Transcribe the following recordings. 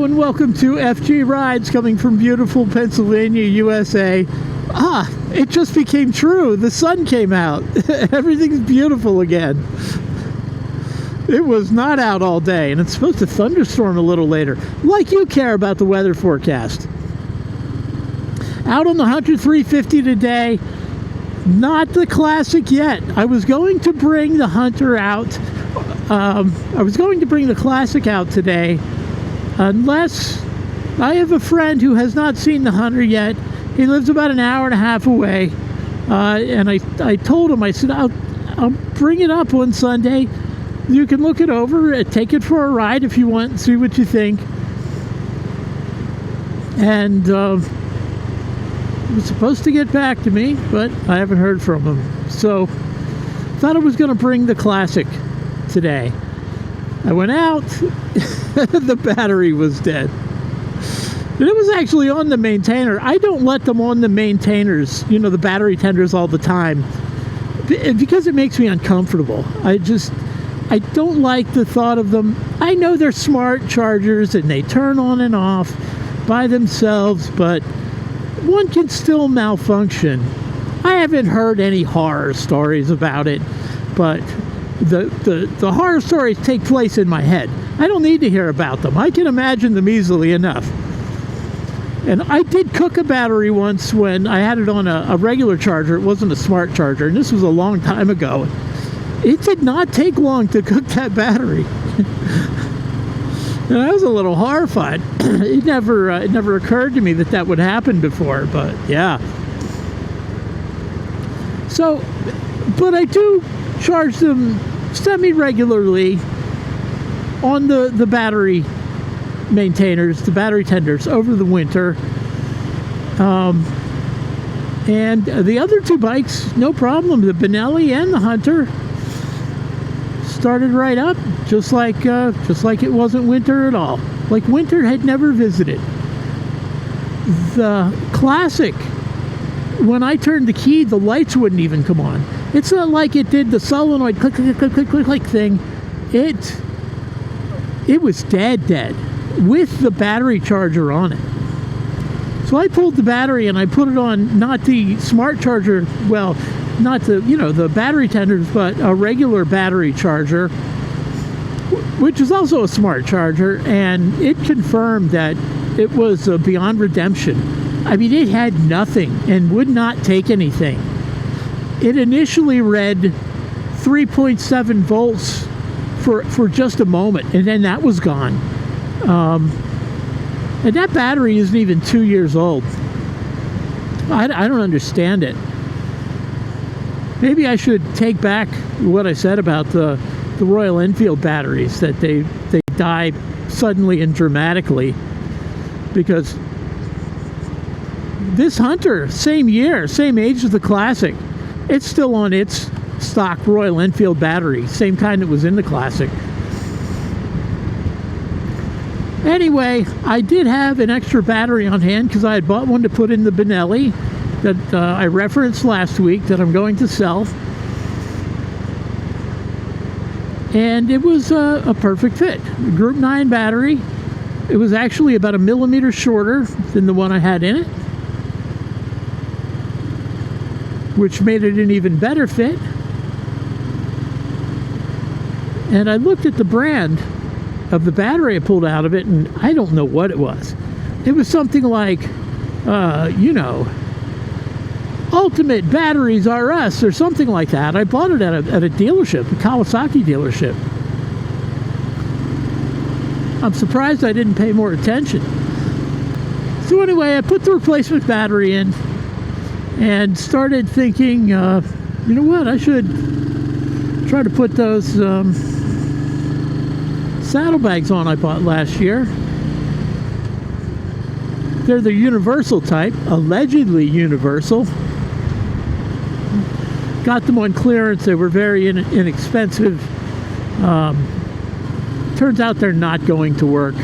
and welcome to FG Rides coming from beautiful Pennsylvania, USA. It just became true. The sun came out. Everything's beautiful again. It was not out all day, and it's supposed to thunderstorm a little later. Like you care about the weather forecast. Out on the Hunter 350 today. Not the Classic yet. I was going to bring the Hunter out. I was going to bring the Classic out today, unless I have a friend who has not seen the Hunter yet. He lives about an hour and a half away, and I told him, I said, I'll bring it up on Sunday. You can look it over, take it for a ride if you want, and see what you think. And he was supposed to get back to me, but I haven't heard from him. So, thought I was going to bring the Classic today. I went out, the battery was dead. And it was actually on the maintainer. I don't let them on the maintainers, you know, the battery tenders all the time, because it makes me uncomfortable. I don't like the thought of them. I know they're smart chargers and they turn on and off by themselves, but one can still malfunction. I haven't heard any horror stories about it, but the horror stories take place in my head. I don't need to hear about them. I can imagine them easily enough. And I did cook a battery once when I had it on a regular charger. It wasn't a smart charger, and this was a long time ago. It did not take long to cook that battery. And I was a little horrified. It never occurred to me that would happen before, but yeah. So, but I do charge them semi-regularly on the battery maintainers, the battery tenders, over the winter. And the other two bikes, no problem. The Benelli and the Hunter started right up, just like it wasn't winter at all. Like winter had never visited. The Classic, when I turned the key, the lights wouldn't even come on. It's not like it did the solenoid click, click, click, click, click, click thing. It was dead with the battery charger on it. So I pulled the battery and I put it on, not the smart charger, well, not the battery tenders, but a regular battery charger, which is also a smart charger, and it confirmed that it was beyond redemption. I mean, it had nothing and would not take anything. It initially read 3.7 volts for just a moment, and then that was gone. And that battery isn't even 2 years old. I don't understand it. Maybe I should take back what I said about the Royal Enfield batteries, that they die suddenly and dramatically, because this Hunter, same year, same age as the Classic, it's still on its stock Royal Enfield battery, same kind that was in the Classic. Anyway, I did have an extra battery on hand because I had bought one to put in the Benelli that I referenced last week that I'm going to sell. And it was a perfect fit. Group 9 battery. It was actually about 1 millimeter shorter than the one I had in it, which made it an even better fit. And I looked at the brand of the battery I pulled out of it, and I don't know what it was. It was something like, Ultimate Batteries R Us or something like that. I bought it at a dealership, a Kawasaki dealership. I'm surprised I didn't pay more attention. So anyway, I put the replacement battery in and started thinking, you know what, I should try to put those saddlebags on I bought last year. They're the universal type, allegedly universal. Got them on clearance. They were very inexpensive. Turns out they're not going to work.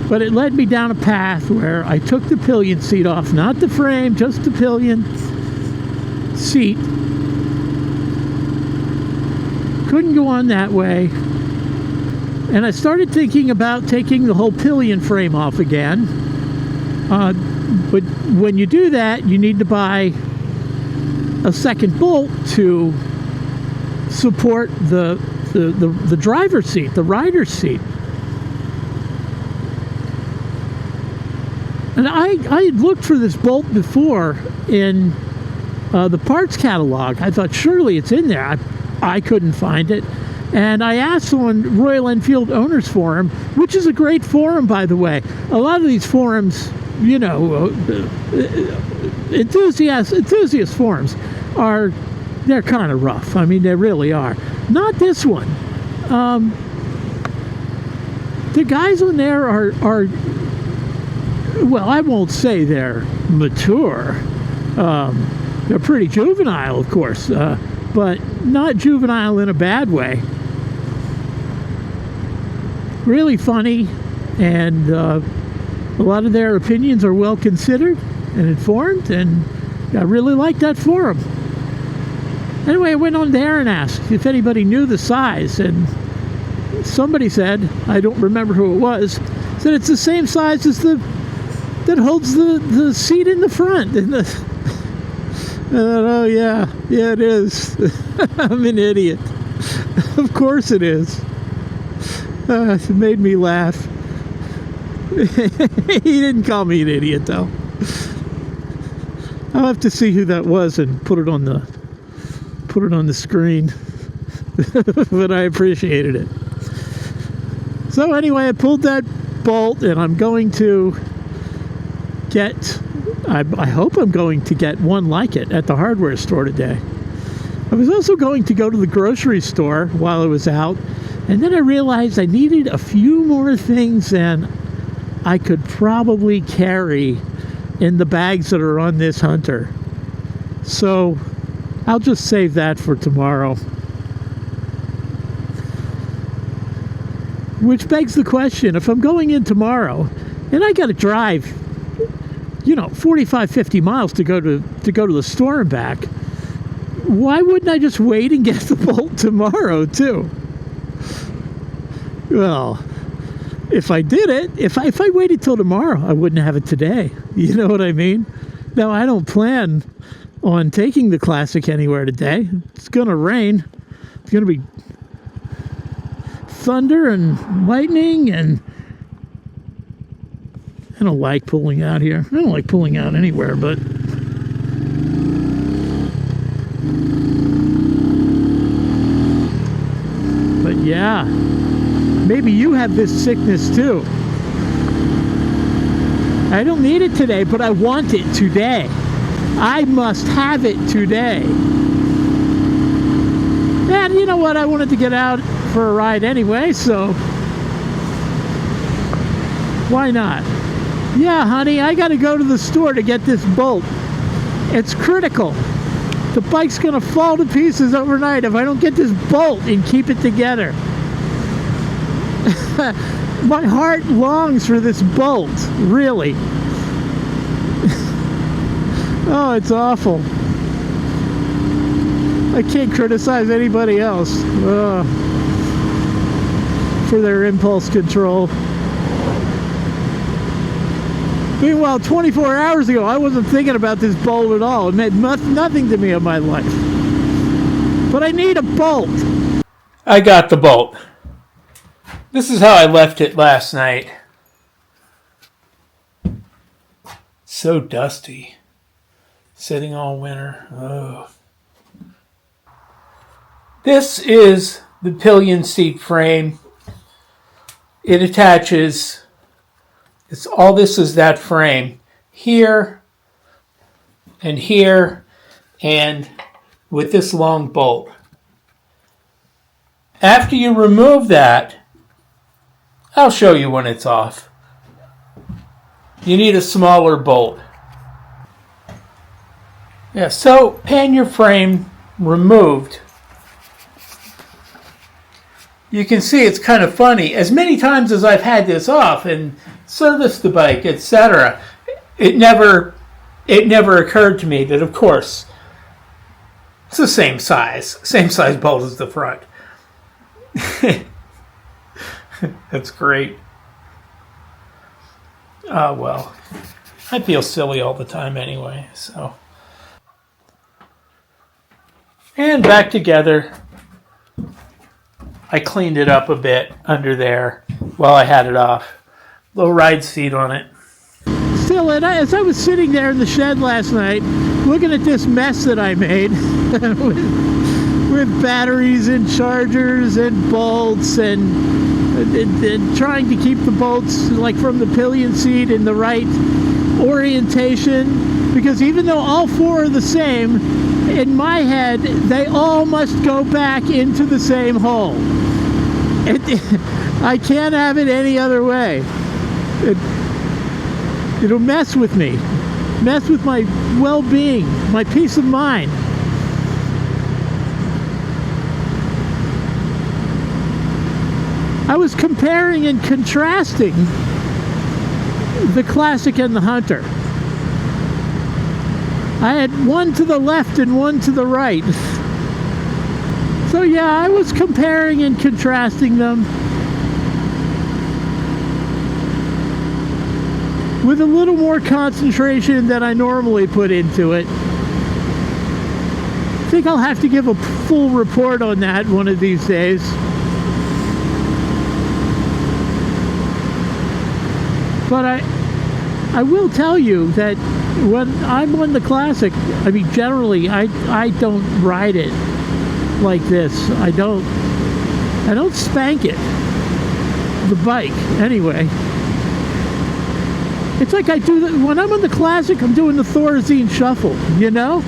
But it led me down a path where I took the pillion seat off, not the frame, just the pillion seat. Couldn't go on that way. And I started thinking about taking the whole pillion frame off again. But when you do that, you need to buy a second bolt to support the driver's seat, the rider's seat. And I had looked for this bolt before in the parts catalog. I thought surely it's in there. I couldn't find it. And I asked on Royal Enfield Owners Forum, which is a great forum, by the way. A lot of these forums, you know, enthusiast forums they're kind of rough. I mean, they really are. Not this one. The guys on there are well, I won't say they're mature. They're pretty juvenile, of course, but not juvenile in a bad way. Really funny, and a lot of their opinions are well considered and informed, and I really like that forum. Anyway, I went on there and asked if anybody knew the size, and somebody said, I don't remember who it was, said it's the same size as that holds the seat in the front. And oh yeah, it is. I'm an idiot. Of course it is. It made me laugh. He didn't call me an idiot, though. I'll have to see who that was and put it on the screen. But I appreciated it. So anyway, I pulled that bolt, and I'm going to get, I hope I'm going to get one like it at the hardware store today. I was also going to go to the grocery store while I was out, and then I realized I needed a few more things than I could probably carry in the bags that are on this Hunter. So I'll just save that for tomorrow. Which begs the question, if I'm going in tomorrow and I got to drive, 45, 50 miles to go to the store and back, why wouldn't I just wait and get the bolt tomorrow too? Well, if I did it, if I waited till tomorrow, I wouldn't have it today. You know what I mean? Now, I don't plan on taking the Classic anywhere today. It's going to rain. It's going to be thunder and lightning, and I don't like pulling out here. I don't like pulling out anywhere, but yeah, maybe you have this sickness too. I don't need it today, but I want it today. I must have it today. And you know what? I wanted to get out for a ride anyway, so why not? Yeah, honey, I got to go to the store to get this bolt. It's critical. The bike's going to fall to pieces overnight if I don't get this bolt and keep it together. My heart longs for this bolt, really. Oh, it's awful. I can't criticize anybody else for their impulse control. Meanwhile, 24 hours ago, I wasn't thinking about this bolt at all. It meant nothing to me in my life. But I need a bolt. I got the bolt. This is how I left it last night. So dusty. Sitting all winter. Oh. This is the pillion seat frame. It attaches. All this is that frame. Here and here and with this long bolt. After you remove that, I'll show you when it's off. You need a smaller bolt. Yeah, so pannier frame removed. You can see it's kind of funny. As many times as I've had this off and serviced the bike, etc., it never occurred to me that, of course, it's the same size bolt as the front. That's great. Oh, well. I feel silly all the time anyway, so. And back together. I cleaned it up a bit under there while I had it off. Little ride seat on it. Still, as I was sitting there in the shed last night, looking at this mess that I made with batteries and chargers and bolts and trying to keep the bolts like from the pillion seat in the right orientation, because even though all four are the same, in my head they all must go back into the same hole. I can't have it any other way. It'll mess with me, mess with my well-being, my peace of mind. I was comparing and contrasting the Classic and the Hunter. I had one to the left and one to the right. So yeah, I was comparing and contrasting them with a little more concentration than I normally put into it. I think I'll have to give a full report on that one of these days. But I will tell you that when I'm on the Classic, I mean, generally, I don't ride it like this. I don't spank it. The bike, anyway. It's like I do when I'm on the Classic, I'm doing the Thorazine shuffle, you know?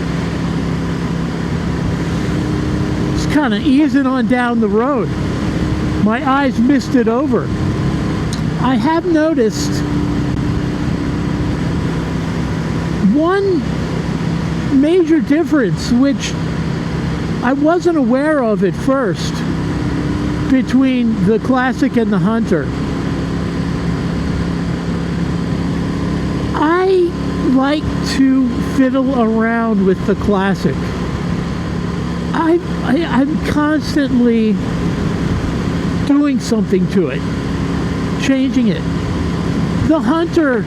Just kind of easing on down the road. My eyes missed it over. I have noticed one major difference, which I wasn't aware of at first, between the Classic and the Hunter. I like to fiddle around with the Classic. I'm constantly doing something to it, changing it. The Hunter,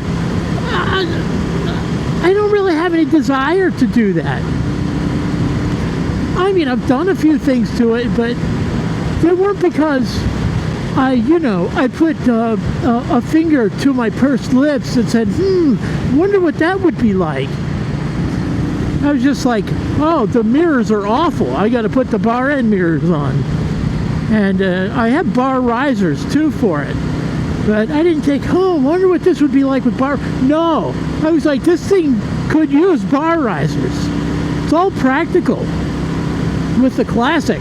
I don't really have any desire to do that. I mean, I've done a few things to it, but they weren't because I put a finger to my pursed lips and said, wonder what that would be like. I was just like, oh, the mirrors are awful. I got to put the bar end mirrors on. And I have bar risers, too, for it. But I didn't think, wonder what this would be like with bar... No. I was like, this thing could use bar risers. It's all practical. With the Classic,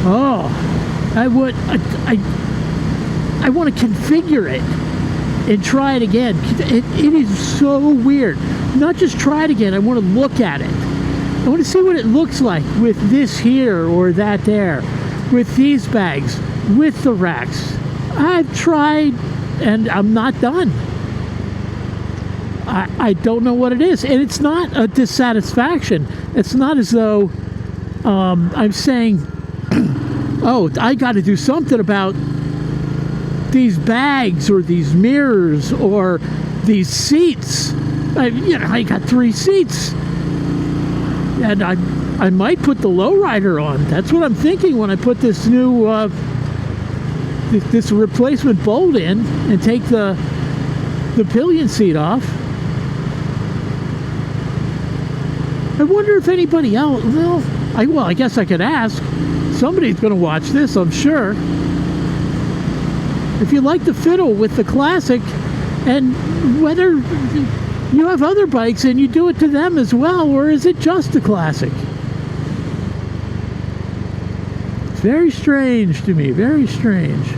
I want to configure it and try it again. It is so weird. Not just try it again, I want to look at it. I want to see what it looks like with this here or that there, with these bags, with the racks. I've tried and I'm not done. I don't know what it is, and it's not a dissatisfaction. It's not as though I'm saying, oh, I got to do something about these bags or these mirrors or these seats. I got 3 seats, and I might put the lowrider on. That's what I'm thinking when I put this new this replacement bolt in and take the pillion seat off. I wonder if anybody else... I guess I could ask. Somebody's going to watch this, I'm sure. If you like to fiddle with the Classic, and whether you have other bikes and you do it to them as well, or is it just the Classic? It's very strange to me, very strange.